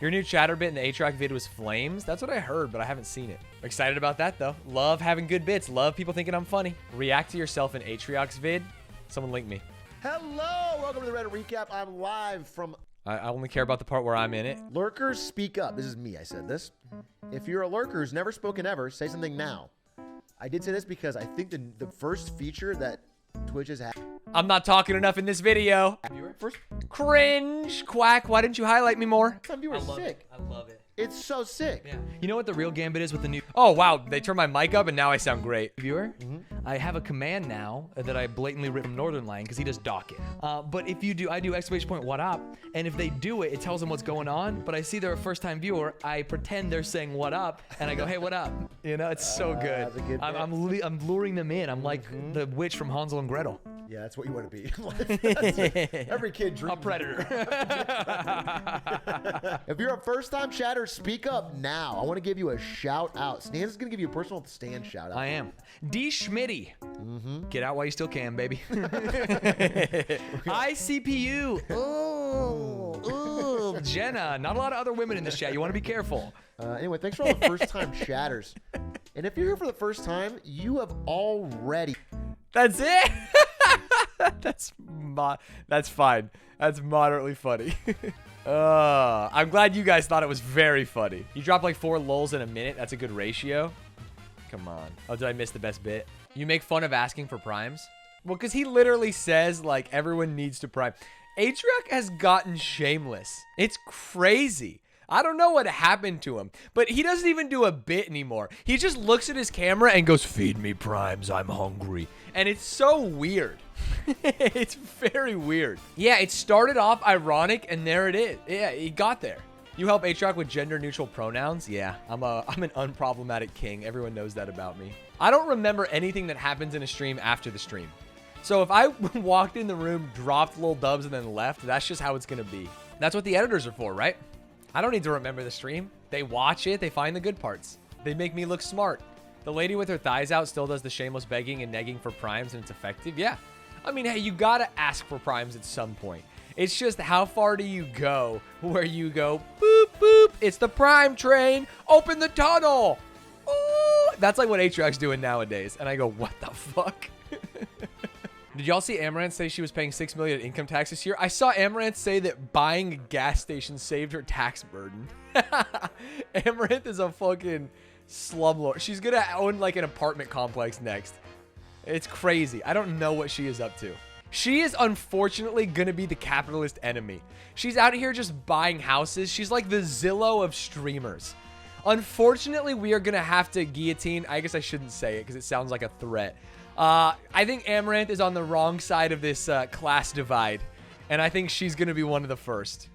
Your new chatter bit in the Atrioc vid was flames. That's what I heard, but I haven't seen it. Excited about that, though. Love having good bits. Love people thinking I'm funny. React to yourself in Atrioc's vid. Someone link me. Hello, welcome to the Reddit Recap. I'm live from... I only care about the part where I'm in it. Lurkers, speak up. This is me, I said this. If you're a lurker who's never spoken ever, say something now. I did say this because I think the first feature that Twitch has had... I'm not talking enough in this video. First... Cringe. Quack, why didn't you highlight me more? Some viewers are sick. I love it. It's so sick. Yeah. You know what the real gambit is with the new Oh, wow. They turned my mic up and now I sound great. viewer? I have a command now that I blatantly ripped from Northern Line because he does dock it. But if you do, I do exclamation point what up, and if they do it, it tells them what's going on. But I see they're a first-time viewer, I pretend they're saying what up, and I go, hey, what up? You know, it's so good. That's a good bit. I'm luring them in. I'm like the witch from Hansel and Gretel. Yeah, that's what you want to be. Every kid dreams. A predator. If you're a first-time chatter, speak up now. I want to give you a shout-out. Stanz is going to give you a personal Stanz shout-out. I am. D. Schmitty. Get out while you still can, baby. ICPU. Ooh, Jenna. Not a lot of other women in this chat. You want to be careful. Anyway, thanks for all the first-time chatters. And if you're here for the first time, you have already... That's it? That's fine. That's moderately funny. I'm glad you guys thought it was very funny. You dropped like 4 lulz in a minute. That's a good ratio. Come on. Oh, did I miss the best bit? You make fun of asking for primes? Well, because he literally says, like, everyone needs to prime. Atrioc has gotten shameless. It's crazy. I don't know what happened to him, but he doesn't even do a bit anymore. He just looks at his camera and goes, feed me primes, I'm hungry. And it's so weird. It's very weird. Yeah, it started off ironic, and there it is. Yeah, he got there. You help Atrioc with gender-neutral pronouns? Yeah, I'm an unproblematic king. Everyone knows that about me. I don't remember anything that happens in a stream after the stream. So if I walked in the room, dropped little dubs, and then left, that's just how it's going to be. That's what the editors are for, right? I don't need to remember the stream. They watch it. They find the good parts. They make me look smart. The lady with her thighs out still does the shameless begging and negging for primes, and it's effective. Yeah. I mean, hey, you got to ask for primes at some point. It's just how far do you go where you go, boop, boop, it's the prime train, open the tunnel. Ooh. That's like what Atrioc's doing nowadays. And I go, what the fuck? Did y'all see Amaranth say she was paying $6 million in income tax this year? I saw Amaranth say that buying a gas station saved her tax burden. Amaranth is a fucking slumlord. She's gonna own like an apartment complex next. It's crazy. I don't know what she is up to. She is unfortunately gonna be the capitalist enemy. She's out here just buying houses. She's like the Zillow of streamers. Unfortunately, we are gonna have to guillotine. I guess I shouldn't say it because it sounds like a threat. I think Amaranth is on the wrong side of this class divide, and I think she's going to be one of the first.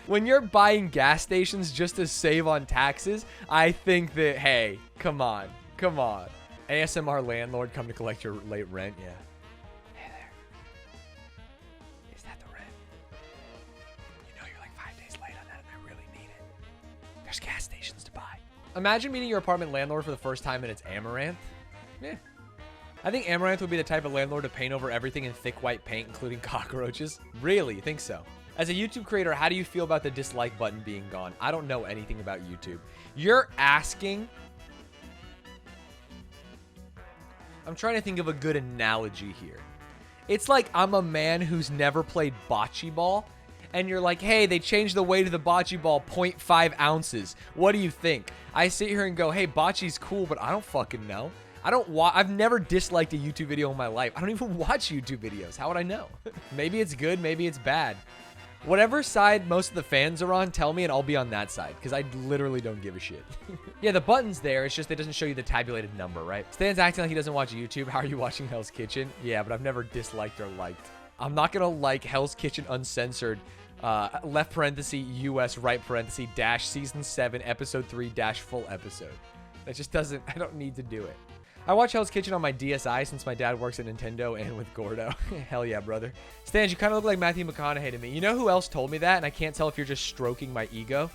When you're buying gas stations just to save on taxes, I think that, hey, come on. ASMR landlord, come to collect your late rent, yeah. Hey there. Is that the rent? You know you're like 5 days late on that and I really need it. There's gas stations to buy. Imagine meeting your apartment landlord for the first time and it's Amaranth. Yeah. I think Amaranth would be the type of landlord to paint over everything in thick white paint, including cockroaches. Really? You think so? As a YouTube creator, how do you feel about the dislike button being gone? I don't know anything about YouTube. You're asking... I'm trying to think of a good analogy here. It's like I'm a man who's never played bocce ball, and you're like, hey, they changed the weight of the bocce ball 0.5 ounces. What do you think? I sit here and go, hey, bocce's cool, but I don't fucking know. I've never disliked a YouTube video in my life. I don't even watch YouTube videos. How would I know? Maybe it's good, maybe it's bad. Whatever side most of the fans are on, tell me and I'll be on that side, because I literally don't give a shit. Yeah, the button's there. It's just it doesn't show you the tabulated number, right? Stan's acting like he doesn't watch YouTube. How are you watching Hell's Kitchen? Yeah, but I've never disliked or liked. I'm not going to like Hell's Kitchen Uncensored, left parenthesis, US, right parenthesis, dash season 7, episode 3, dash full episode. That just doesn't, I don't need to do it. I watch Hell's Kitchen on my DSi since my dad works at Nintendo and with Gordo. Hell yeah, brother. Stans, you kind of look like Matthew McConaughey to me. You know who else told me that? And I can't tell if you're just stroking my ego.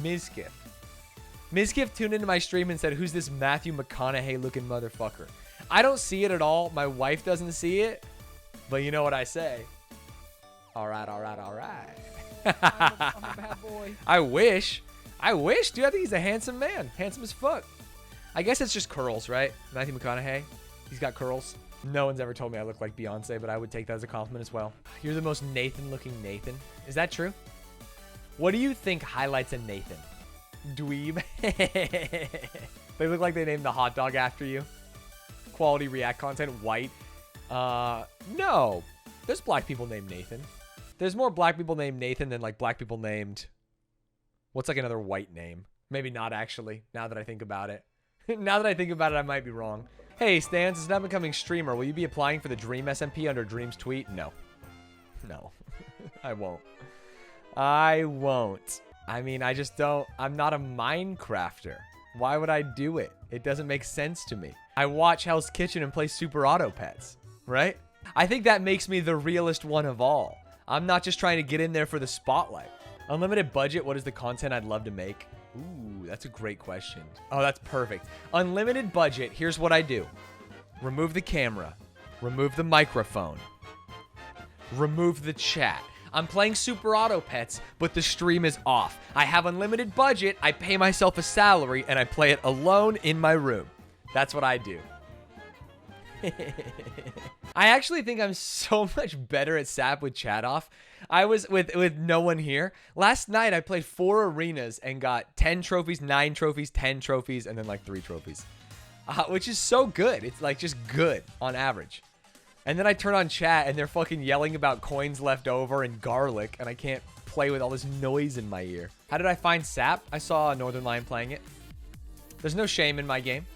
Mizkif. Mizkif tuned into my stream and said, who's this Matthew McConaughey looking motherfucker? I don't see it at all. My wife doesn't see it. But you know what I say. All right, all right, all right. I'm a bad boy. I wish, dude. I think he's a handsome man. Handsome as fuck. I guess it's just curls, right? Matthew McConaughey, he's got curls. No one's ever told me I look like Beyonce, but I would take that as a compliment as well. You're the most Nathan-looking Nathan. Is that true? What do you think highlights a Nathan? Dweeb. They look like they named the hot dog after you. Quality React content, white. No. There's black people named Nathan. There's more black people named Nathan than like black people named... What's like another white name? Maybe not actually, now that I think about it. Now that I think about it, I might be wrong. Hey, Stanz, as an up-and-coming streamer, will you be applying for the Dream SMP under Dream's tweet? No. No. I won't. I won't. I mean, I just don't... I'm not a Minecrafter. Why would I do it? It doesn't make sense to me. I watch Hell's Kitchen and play Super Auto Pets, right? I think that makes me the realest one of all. I'm not just trying to get in there for the spotlight. Unlimited budget, what is the content I'd love to make? Ooh, that's a great question. Oh, that's perfect. Unlimited budget, here's what I do. Remove the camera. Remove the microphone. Remove the chat. I'm playing Super Auto Pets, but the stream is off. I have unlimited budget, I pay myself a salary, and I play it alone in my room. That's what I do. I actually think I'm so much better at SAP with chat off. I was with no one here. Last night, I played 4 arenas and got 10 trophies, 9 trophies, 10 trophies, and then like 3 trophies. Which is so good. It's like just good on average. And then I turn on chat and they're fucking yelling about coins left over and garlic, and I can't play with all this noise in my ear. How did I find SAP? I saw Northern Lion playing it. There's no shame in my game.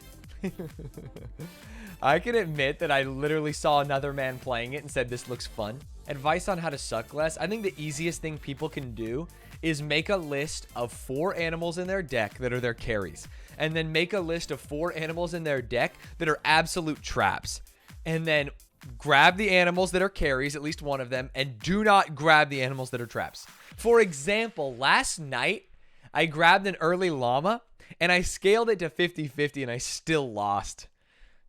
I can admit that I literally saw another man playing it and said this looks fun. Advice on how to suck less. I think the easiest thing people can do is make a list of 4 animals in their deck that are their carries. And then make a list of 4 animals in their deck that are absolute traps. And then grab the animals that are carries, at least one of them, and do not grab the animals that are traps. For example, last night, I grabbed an early llama, and I scaled it to 50-50, and I still lost.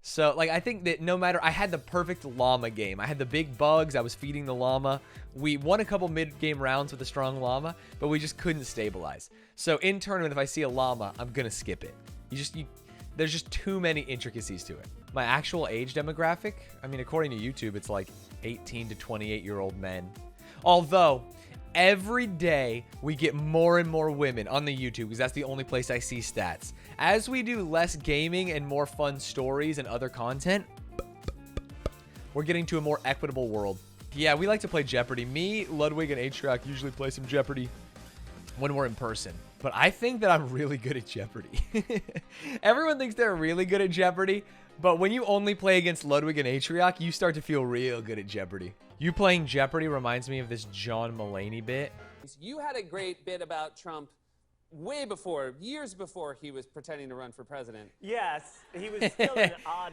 So, like, I think that no matter... I had the perfect llama game. I had the big bugs. I was feeding the llama. We won a couple mid-game rounds with a strong llama, but we just couldn't stabilize. So, in tournament, if I see a llama, I'm going to skip it. There's just too many intricacies to it. My actual age demographic, I mean, according to YouTube, it's like 18 to 28-year-old men. Although, every day, we get more and more women on the YouTube, because that's the only place I see stats. As we do less gaming and more fun stories and other content, we're getting to a more equitable world. Yeah, we like to play Jeopardy. Me, Ludwig, and Atrioc usually play some Jeopardy when we're in person. But I think that I'm really good at Jeopardy. Everyone thinks they're really good at Jeopardy, but when you only play against Ludwig and Atrioc, you start to feel real good at Jeopardy. You playing Jeopardy reminds me of this John Mulaney bit. You had a great bit about Trump way before, years before he was pretending to run for president. Yes, he was still an odd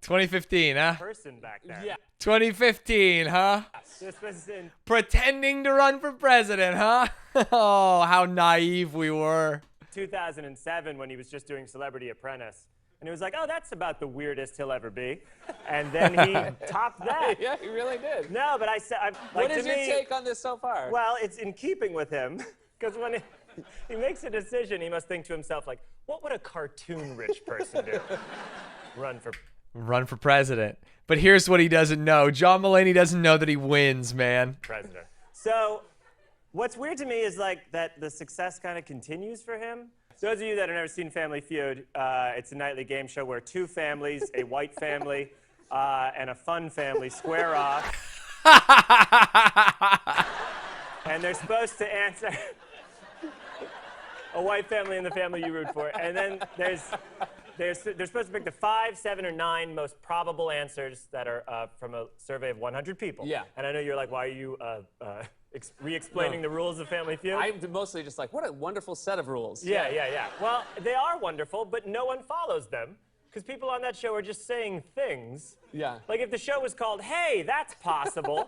2015, huh? person back then. Yeah. 2015, huh? This was in Pretending to run for president, huh? Oh, how naive we were. 2007 when he was just doing Celebrity Apprentice. And it was like, oh, that's about the weirdest he'll ever be. And then he topped that. Yeah, he really did. No, but I said, What is your take on this so far? Well, it's in keeping with him. Because when he makes a decision, he must think to himself, like, what would a cartoon-rich person do? Run for president. But here's what he doesn't know. John Mulaney doesn't know that he wins, man. president. So what's weird to me is like that the success kind of continues for him. So those of you that have never seen Family Feud, it's a nightly game show where 2 families, a white family and a fun family, square off. And they're supposed to answer a white family and the family you root for. And then they're supposed to pick the 5, 7, or 9 most probable answers that are from a survey of 100 people. Yeah. And I know you're like, why are you re-explaining the rules of Family Feud? I'm mostly just like, what a wonderful set of rules. Yeah. Well, they are wonderful, but no one follows them. Because people on that show are just saying things. Yeah. Like if the show was called, hey, that's possible,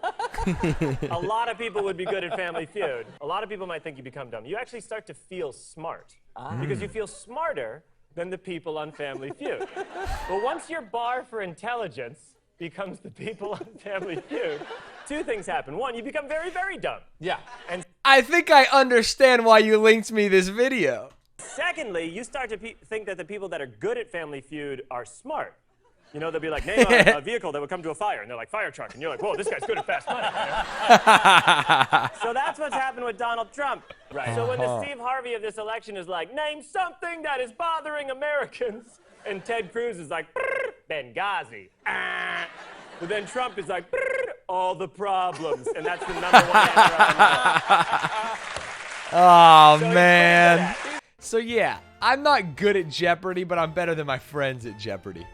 a lot of people would be good at Family Feud. A lot of people might think you become dumb. You actually start to feel smart. Because you feel smarter than the people on Family Feud. But once your bar for intelligence becomes the people on Family Feud, 2 things happen. 1, you become very, very dumb. Yeah. And I think I understand why you linked me this video. Secondly, you start to think that the people that are good at Family Feud are smart. You know, they'll be like, name a vehicle that would come to a fire. And they're like, fire truck. And you're like, whoa, this guy's good at fast money. So that's what's happened with Donald Trump. Right. So when the Steve Harvey of this election is like, name something that is bothering Americans. And Ted Cruz is like, Benghazi. But then Trump is like, all the problems. And that's the number one answer. Oh, So man. So, yeah, I'm not good at Jeopardy, but I'm better than my friends at Jeopardy.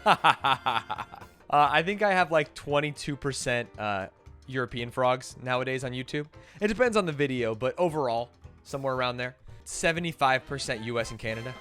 I think I have like 22% European frogs nowadays on YouTube. It depends on the video, but overall, somewhere around there. 75% US and Canada.